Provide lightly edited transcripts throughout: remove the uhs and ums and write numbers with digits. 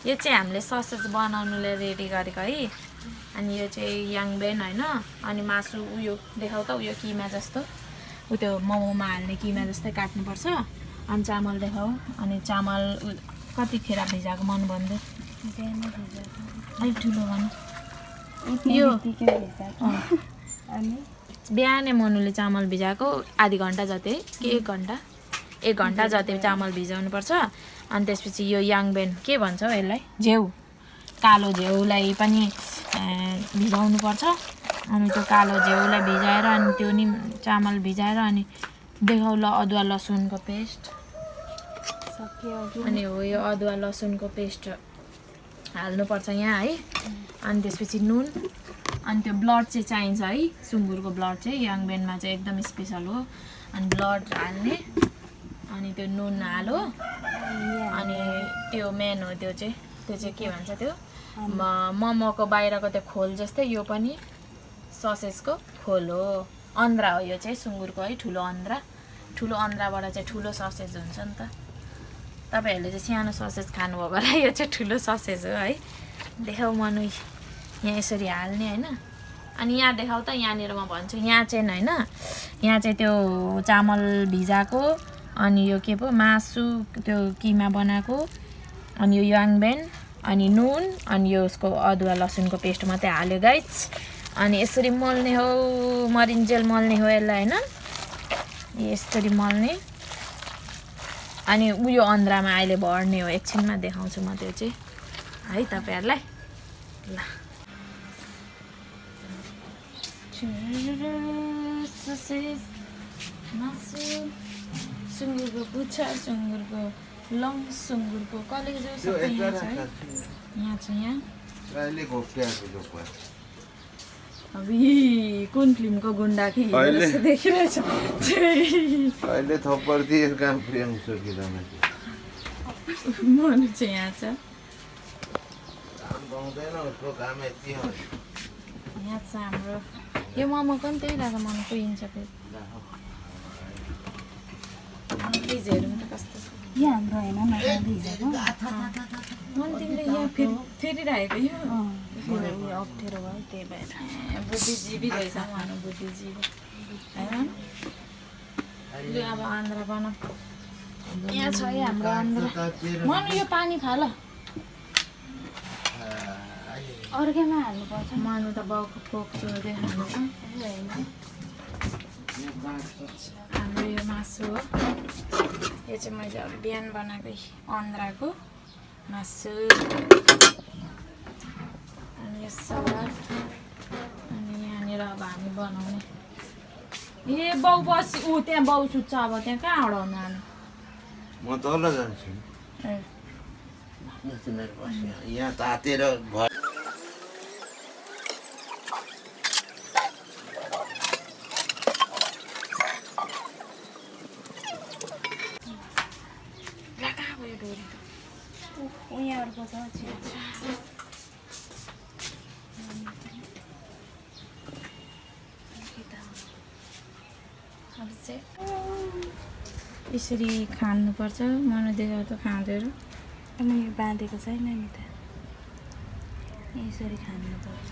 यो चाहिँ हामीले ससेज बनाउनुले रेडी गरेको है अनि यो चाहिँ याङ बेन हैन अनि मासु उयो देखाउ त उयो किमा जस्तो उ त्यो मोमोमा हाल्ने किमा जस्तै काट्नुपर्छ अनि चामल देखाउ अनि चामल कतिखेर भिजाएको मन भन्दै अलिक ठुलो भन यो बिहानै मनुले चामल भिजाएको आधी घन्टा जति कि 1 घन्टा जति चामल भिजाउनु पर्छ अनि त्यसपछि यो याङ बेन के भन्छ यसलाई झेउ कालो झेउलाई पनि भिजाउनु पर्छ अनि त्यो कालो झेउलाई भिजाएर अनि त्यो नि चामल भिजाएर अनि देखाउल अदुवा लसुनको पेस्ट अनि हो यो अदुवा लसुनको पेस्ट हाल्नुपर्छ यहाँ है अनि त्यसपछि नुन अनि त्यो ब्लड चाहिँ चाहिन्छ है सुँगुरको ब्लड चाहिँ याङ बेनमा चाहिँ एकदम स्पेसल हो अनि ब्लड हाल्ने अनि त्यो नुन हालो अनि त्यो मेन हो त्यो चाहिँ के भन्छ त्यो मोमोको बाहिरको त्यो खोल जस्तै यो पनि ससेजको खोल हो अन्ध्रा हो यो चाहिँ सुँगुरको है ठुलो अन्ध्राबाट चाहिँ ठुलो ससेज हुन्छ नि त तपाईहरुले चाहिँ सानो ससेज खानुभयो होला यो चाहिँ ठुलो ससेज हो है देखाउ मनु यहाँ यसरी हाल्ने हैन अनि यहाँ देखाउ त यहाँनिर म भन्छु यहाँ चाहिँ हैन यहाँ चाहिँ त्यो चामल भिजाको अनि यो के पो मासु त्यो किमा बनाएको अनि यो याङ बेन अनि नुन अनि यो उसको अदुवा लसुनको पेस्ट मात्रै हाल्यो गाइस अनि यसरी मोल्ने हो मरिन्जेल मोल्ने हो यसलाई हैन यसरी मोल्ने अनि उयो अन्ध्रामा अहिले भर्ने हो एकछिनमा देखाउँछु म त्यो चाहिँ है तपाईहरुलाई ल मासु सुँगुरको पुच्छर सुँगुरको लङ सुँगुरको कलेजो सबै यहाँ छ है यहाँ छ यहाँ अबि कुन फिल्मको गुण्डा कि जस्तो देखिरहेछ अहिले थप्पड दिए काम प्रियांशु किरामा मनु चाहिँ यहाँ छ काम पाउँदैन उसको काम यति हो यहाँ छ हाम्रो यो मोमोको नि त्यही लाग्छ मन पुगिन्छ फेरि फ्रिजहरू पनि त कस्तो छ यहाँ हाम्रो हैन भिजाको मन तिमीले यहाँ फेरिरहेको यो अप्ठ्यारो भयो त्यही भएर बुद्धिजीवी रहेछ मनु बुद्धिजीवी हैन यो अब आन्द्रा बनाऊ यहाँ छ है हाम्रो आन्द्रा मनु यो पानी खा ल अर्कैमा हाल्नुपर्छ मनु त बाउको फोक चोर्दै खानु छ हाम्रो यो मासु हो यो चाहिँ मैले अब बिहान बनाएको अन्ध्राको मासु अनि यो सलाद अनि यहाँनिर अब हामी बनाउने ए बाउ बसी ऊ त्यहाँ बाउ सुत्छ अब त्यहाँ कहाँ हराउनु हाल्नु म तल जान्छु यहाँ तातेर यहाँ अर्को छ यसरी खानुपर्छ मनु देखाउ त खाँदैन अनि यो बाँधेको छैन नि त यसरी खानुपर्छ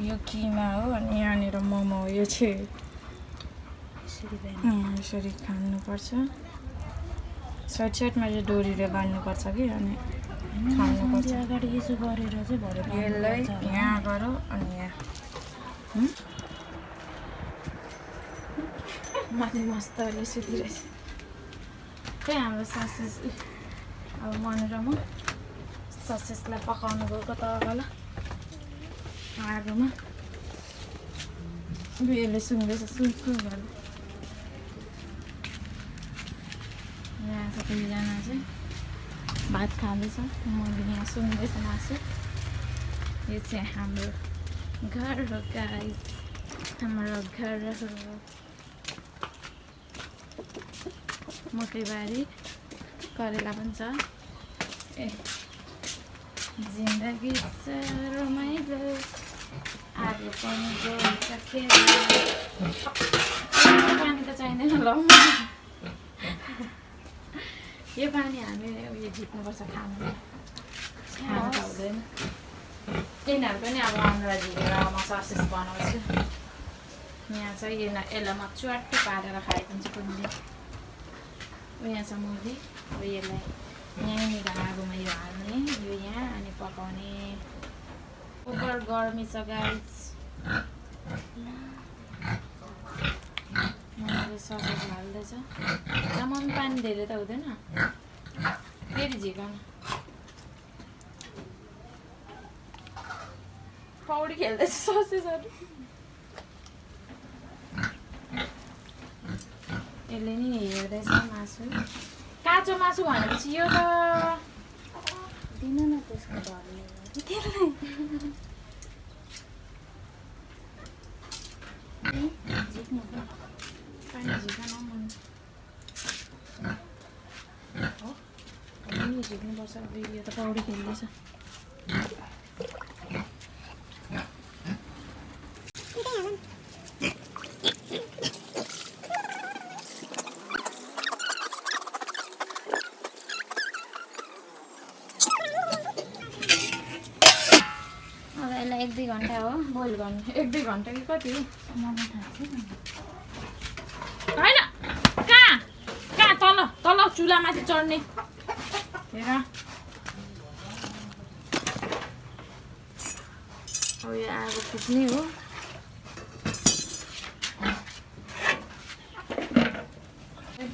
यो किमा हो अनि यहाँनिर मोमो हो यो चाहिँ यसरी खानुपर्छ साइड साइडमा चाहिँ डोरीले बाँध्नुपर्छ कि अनि खानुपर्छ अगाडि यसो गरेर चाहिँ भरे यसलाई यहाँ गरौँ अनि यहाँ माथि मस्तले सुतिरहेछ त्यही हाम्रो ससेज अब मनु र म ससेजलाई पकाउनु गएको तल आगोमा यसले सुन्दैछ सुन गर्नु यहाँ सबैजना चाहिँ भात खाँदैछ मैले यहाँ सुन्दैछ मासु यो चाहिँ हाम्रो घर हो गाइस हाम्रो घर हो मकैबारी करेला पनि छ ए जिन्दगी छ रमाइलो आगो पनि जल्छ खेल पानी त चाहिँदैन ल यो पानी हामी उयो झिक्नुपर्छ खानु त हुँदैन यिनीहरू पनि अब अनुरा झिकेर म ससेस बनाउँछु यहाँ चाहिँ यसलाई म च्वाट्टै पारेर खाइदिन्छु कुनै दिन यहाँ छ मुली अब यसलाई यहीँनिर आगोमा यो हाल्ने यो यहाँ अनि पकाउने ओभर गर्मी छ गाइस मैले ससेज हाल्दैछ मम्मी पानी धेरै त हुँदैन फेरि झिकाउनु पौडी खेल्दैछ ससेजहरू यसले नि हेर्दैछ मासु काँचो मासु भनेपछि यो त दिन न त्यसको घरले झिक्नु पानी झिकाउनु मन हो झिक्नुपर्छ यो त पौडी खेल्दैछ यसलाई 1-2 घन्टा हो बोइल गर्नु 1-2 घन्टा कि कति हो मलाई थाहा छैन होइन कहाँ कहाँ तल तल चुलामाथि चढ्ने हेर अब यो आगो फुक्ने हो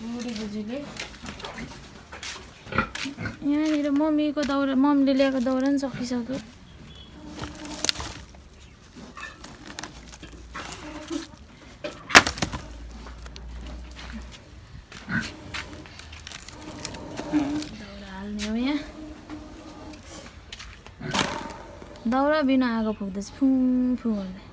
बुढी बुझीले यहाँनिर मम्मीको दाउरा मम्मीले ल्याएको दाउरा पनि सकिसक्यो दाउरा बिना आगो फुक्दैछ फुङ फुङ गर्दै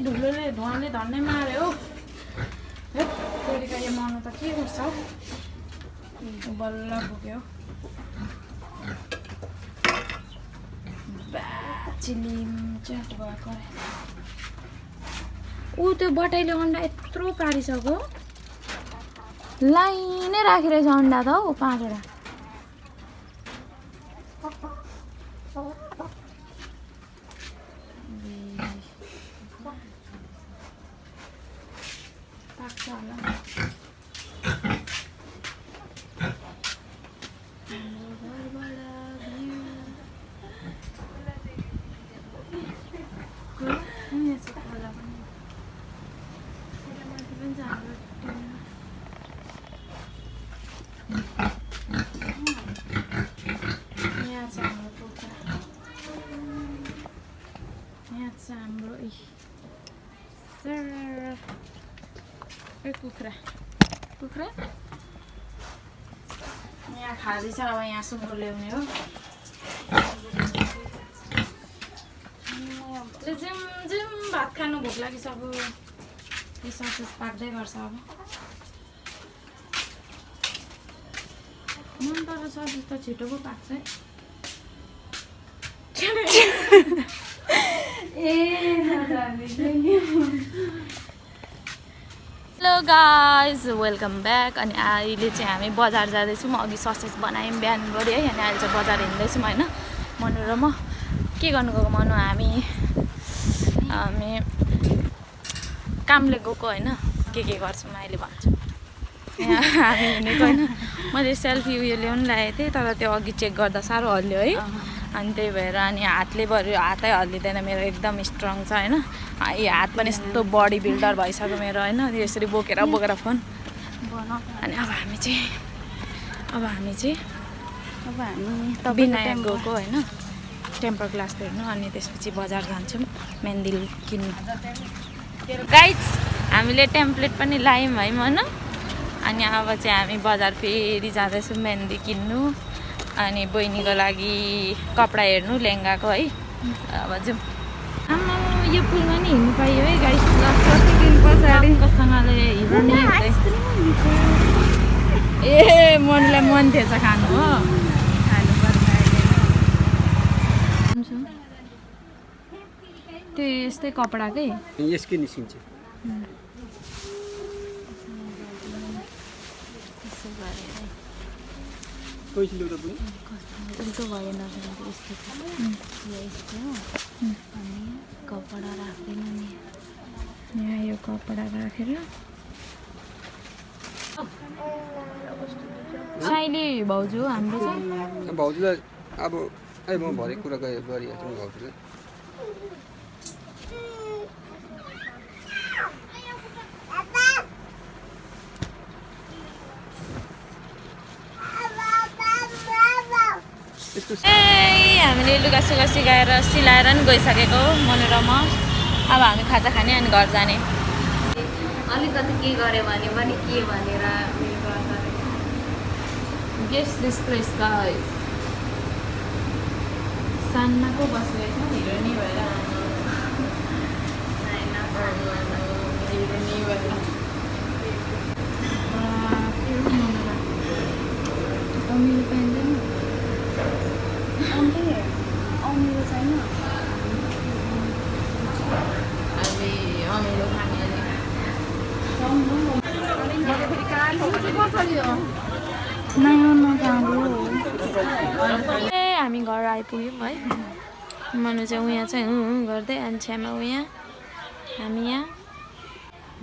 धुलोले धुवाले धन्नै मार्यो तरिका यो मर्नु त के गर्छ बल्ल पुग्यो चिलिम च्याट भएको ऊ त्यो बटाइले अन्डा यत्रो पारिसक्यो लाइनै राखिरहेछ अन्डा त हौ 5वटा पाक्छ होला कुखुरा यहाँ खाली छ अब यहाँ सुँगुर ल्याउने हो झिम झिम भात खानु भोक लागिसक्यो यो ससेज पाक्दै गर्छ अब मन तर ससेज त छिटो पो पाक्छ है हेलो गाइज वेलकम ब्याक अनि अहिले चाहिँ हामी बजार जाँदैछौँ अघि ससेज बनायौँ बिहान गरी है अनि अहिले चाहिँ बजार हिँड्दैछौँ होइन मनु र म के गर्नु गएको मनु हामी कामले गएको होइन के गर्छौँ अहिले भन्छु यहाँ हामी हिँडेको होइन मैले सेल्फी उयो ल्याउनु लागेको थिएँ तर त्यो अघि चेक गर्दा साह्रो हल्लियो है अनि त्यही भएर अनि हातले बरु हातै हल्लिँदैन मेरो एकदम स्ट्रङ छ होइन यो हात पनि यस्तो बडी बिल्डर भइसक्यो मेरो होइन यसरी बोकेर फोन अनि अब हामी चाहिँ विनायक गएको होइन टेम्पर ग्लास हेर्नु अनि त्यसपछि बजार जान्छौँ मेहन्दी किन्नु गाइज हामीले टेम्प्लेट पनि लायौँ है मन अनि अब चाहिँ हामी बजार फेरि जाँदैछौँ मेहन्दी किन्नु अनि बहिनीको लागि कपडा हेर्नु लेहेङ्गाको है अब जाउँ आमा यो पुलमा नि हिँड्नु पाइयो है गाइस कतिदिन पछाडि कसँगले हिँड्नु नि ए मलाई मन थिएछ खानु हो खानुपर्छ त्यो यस्तै कपडाकै यसकै निस्किन्छ पैसा ल्याउँदा पनि उल्टो भएन यस्तो अनि कपडा राख्दैन नि यहाँ यो कपडा राखेर साइली भाउजू हाम्रो छ भाउजूलाई अब म भरे कुरा गरिहाल्छु नि भाउजूलाई हामीले लुगा सुगा सिकाएर सिलाएर नि गइसकेको मनोरमा अब हामी खाजा खाने अनि घर जाने अलिकति के गऱ्यो भने पनि के भनेर गेस दिस प्लेस गाइस सान्नाको बसिरहेछ हिरोनी भएर हिरोनी भएर अमिलो पाइँदैन अमिलो छैन अहिले अमिलो खाने हामी घर आइपुग्यौँ है मनु चाहिँ उहाँ चाहिँ गर्दै अनि छ्यामा उहाँ हामी यहाँ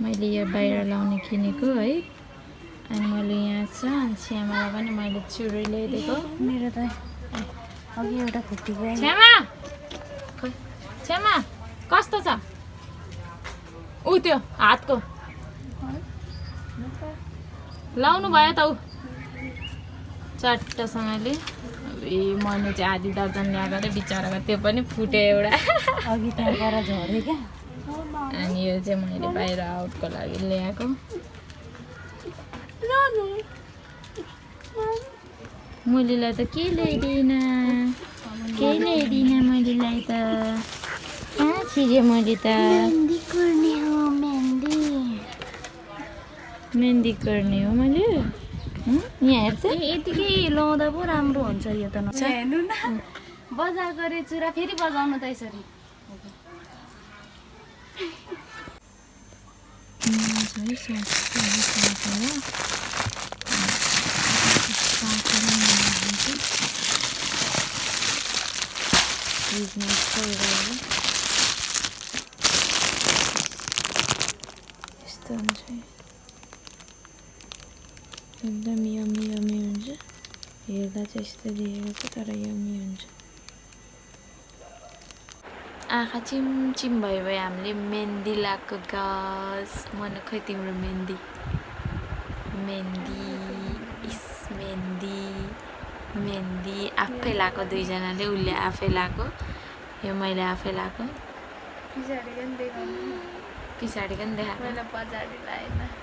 मैले यो बाहिर लाउने किनेको है अनि मैले यहाँ छ अनि छ्यामालाई पनि मैले चुरी ल्याइदिएको मेरो त अघि एउटा खुट्टी गयो छ्यामा खोइ छ्यामा कस्तो छ ऊ त्यो हातको लाउनु भयो त ऊ चट्टसँगले मनु चाहिँ आधी दर्जन ल्याएको थियो बिचराको त्यो पनि फुट्यो एउटा अघि त्यहाँबाट झऱ्यो क्या अनि यो चाहिँ मैले बाहिर आउटको लागि ल्याएको मुलीलाई त के ल्याइदिनँ केही ल्याइदिनँ मैलेलाई त कहाँ छिर्यो मैले त मेहन्दी गर्ने हो मेहन्दी गर्ने हो मैले यहाँ हेर्छ यतिकै लाउँदा पो राम्रो हुन्छ यो त हेर्नु न बजार गरे चुरा फेरि बजाउनु त यसरी यस्तो हुन्छ एकदम यम्मी यम्मी हुन्छ हेर्दा चाहिँ यस्तो देखेको छ तर यम्मी हुन्छ आँखा चिमचिम भयो हामीले मेहन्दी लगाएको गास मन खै तिम्रो मेहन्दी मेहन्दी आफै लगाएको दुईजनाले उसले आफै लगाएको यो मैले आफै लगाएको पछाडि पनि देखाएको